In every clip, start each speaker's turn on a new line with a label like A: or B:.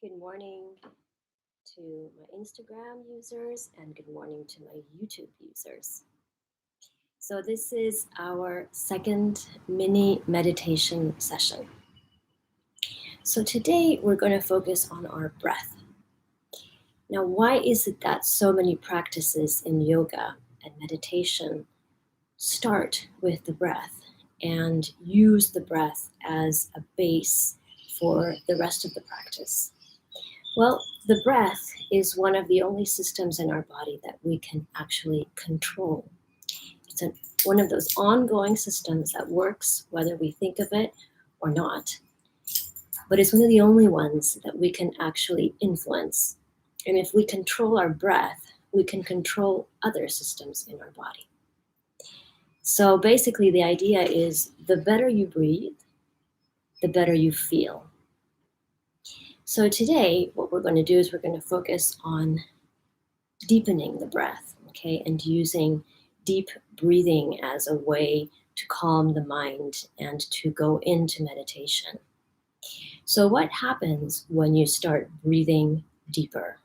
A: Good morning to my Instagram users and good morning to my YouTube users. So, this is our second mini meditation session. So, today we're going to focus on our breath. Now, why is it that so many practices in yoga and meditation start with the breath and use the breath as a base for the rest of the practice? Well, the breath is one of the only systems in our body that we can actually control. It's one of those ongoing systems that works whether we think of it or not. But it's one of the only ones that we can actually influence. And if we control our breath, we can control other systems in our body. So basically, the idea is the better you breathe, the better you feel. So today, what we're going to do is we're going to focus on deepening the breath, okay, and using deep breathing as a way to calm the mind and to go into meditation. So, what happens when you start breathing deeper,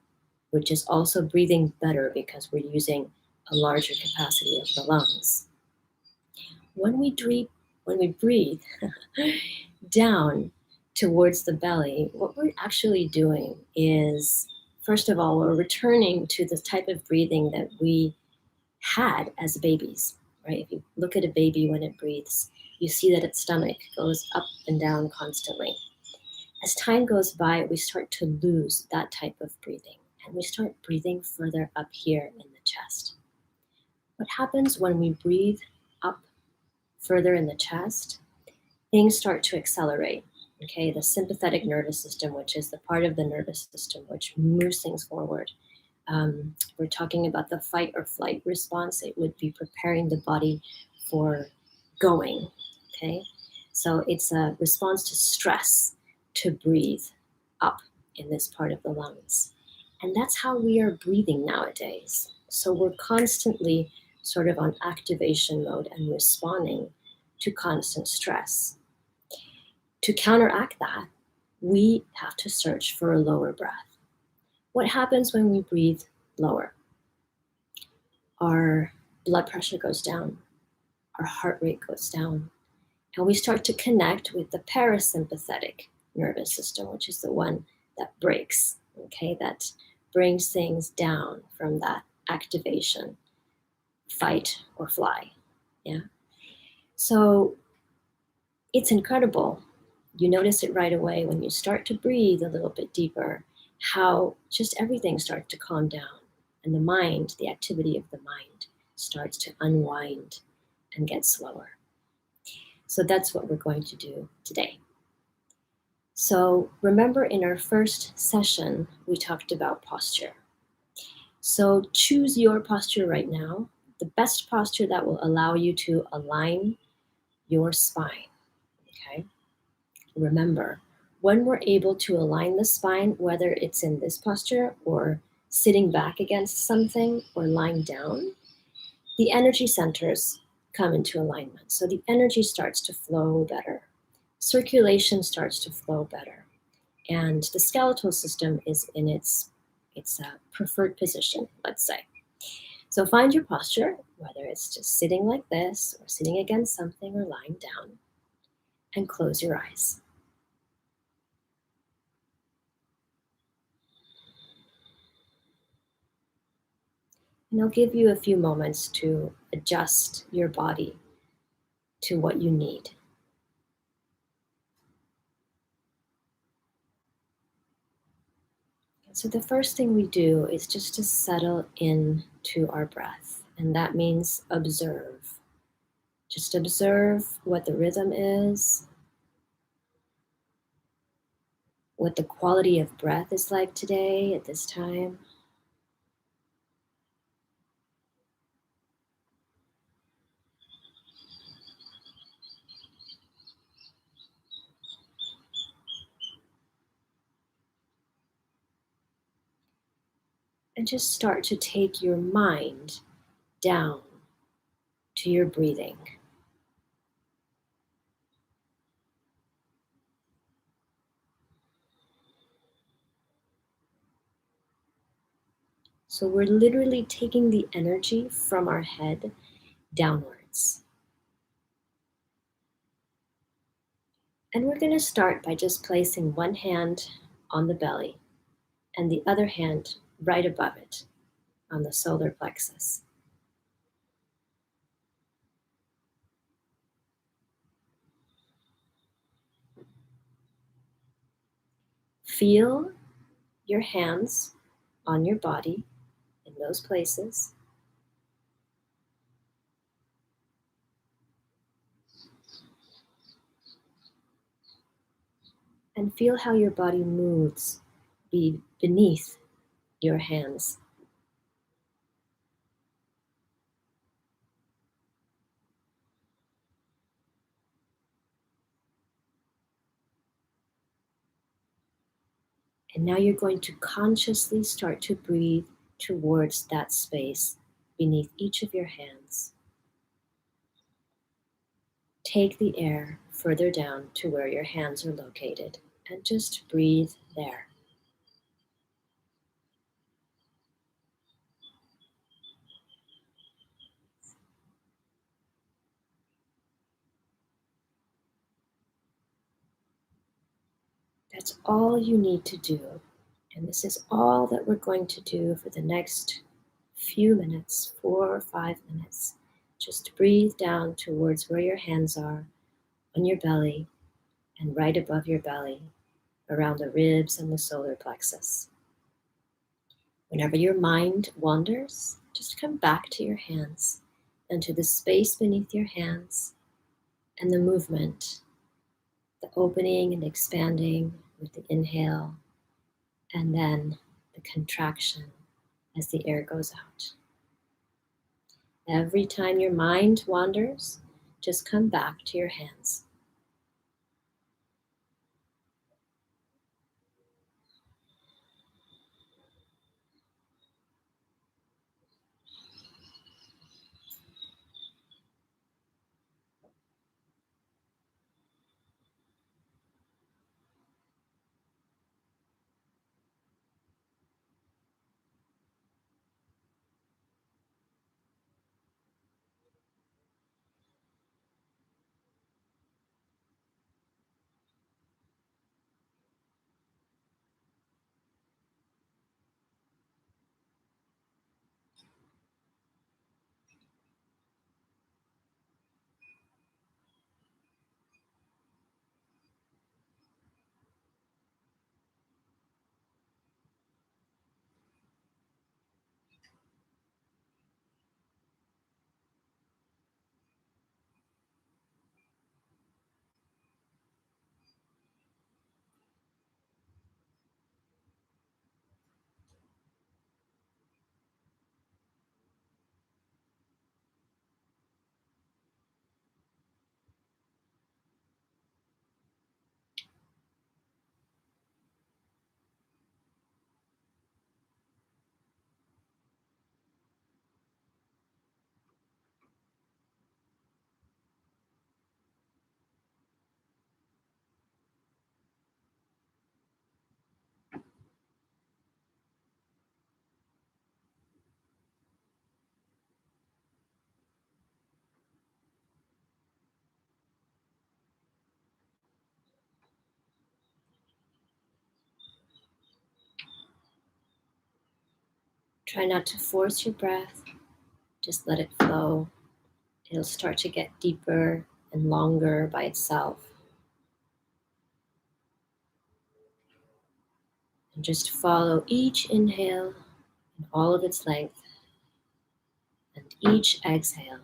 A: which is also breathing better because we're using a larger capacity of the lungs? When we breathe down towards the belly, what we're actually doing is, first of all, we're returning to the type of breathing that we had as babies, right? If you look at a baby when it breathes, you see that its stomach goes up and down constantly. As time goes by, we start to lose that type of breathing, and we start breathing further up here in the chest. What happens when we breathe up further in the chest? Things start to accelerate. Okay, the sympathetic nervous system, which is the part of the nervous system which moves things forward. We're talking about the fight or flight response. It would be preparing the body for going. Okay, so it's a response to stress to breathe up in this part of the lungs. And that's how we are breathing nowadays. So we're constantly sort of on activation mode and responding to constant stress. To counteract that, we have to search for a lower breath. What happens when we breathe lower? Our blood pressure goes down, our heart rate goes down, and we start to connect with the parasympathetic nervous system, which is the one that breaks, okay, that brings things down from that activation, fight or fly. Yeah. So it's incredible. You notice it right away when you start to breathe a little bit deeper, how just everything starts to calm down. And the mind, the activity of the mind, starts to unwind and get slower. So that's what we're going to do today. So remember, in our first session, we talked about posture. So choose your posture right now, the best posture that will allow you to align your spine. Okay? Remember, when we're able to align the spine, whether it's in this posture or sitting back against something or lying down, the energy centers come into alignment. So the energy starts to flow better. Circulation starts to flow better. And the skeletal system is in its preferred position, let's say. So find your posture, whether it's just sitting like this or sitting against something or lying down, and close your eyes. And I'll give you a few moments to adjust your body to what you need. So the first thing we do is just to settle into our breath, and that means observe. Just observe what the rhythm is, what the quality of breath is like today at this time. And just start to take your mind down to your breathing. So we're literally taking the energy from our head downwards. And we're going to start by just placing one hand on the belly and the other hand right above it on the solar plexus. Feel your hands on your body in those places. And feel how your body moves beneath your hands. And now you're going to consciously start to breathe towards that space beneath each of your hands. Take the air further down to where your hands are located and just breathe there. That's all you need to do. And this is all that we're going to do for the next few minutes, 4 or 5 minutes. Just breathe down towards where your hands are on your belly and right above your belly, around the ribs and the solar plexus. Whenever your mind wanders, just come back to your hands and to the space beneath your hands and the movement, the opening and expanding with the inhale, and then the contraction as the air goes out. Every time your mind wanders, just come back to your hands. Try not to force your breath, just let it flow. It'll start to get deeper and longer by itself. And just follow each inhale in all of its length and each exhale.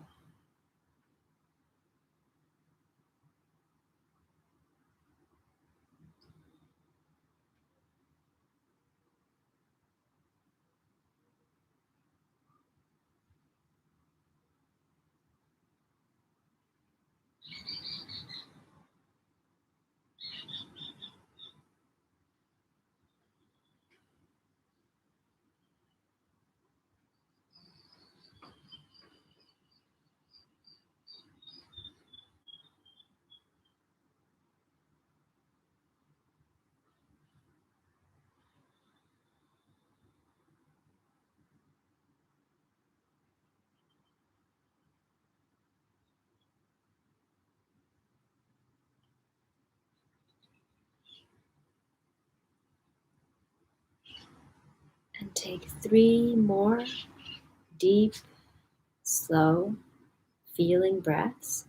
A: And take 3 more deep, slow, feeling breaths.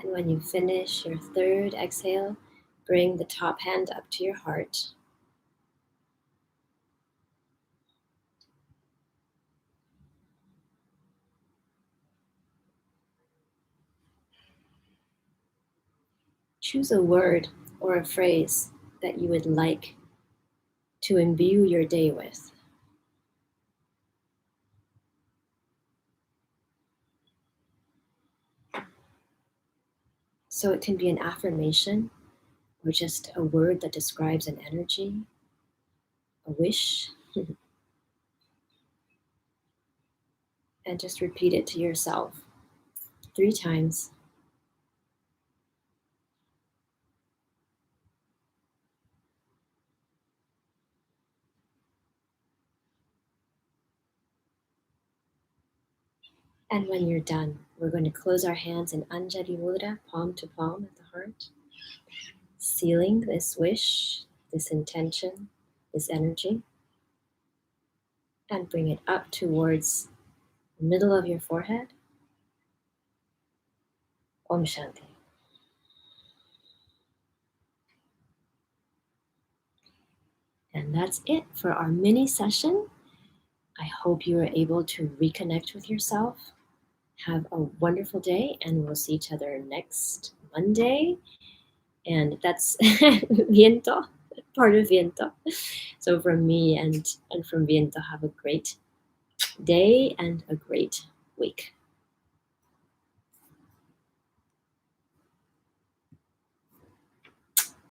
A: And when you finish your 3rd exhale, bring the top hand up to your heart. Choose a word or a phrase that you would like to imbue your day with. So it can be an affirmation or just a word that describes an energy, a wish, and just repeat it to yourself 3 times. And when you're done, we're going to close our hands in Anjali Mudra, palm to palm at the heart, sealing this wish, this intention, this energy, and bring it up towards the middle of your forehead. Om Shanti. And that's it for our mini session. I hope you are able to reconnect with yourself. Have a wonderful day, and we'll see each other next Monday. And that's Viento, part of Viento. So from me and from Viento, have a great day and a great week.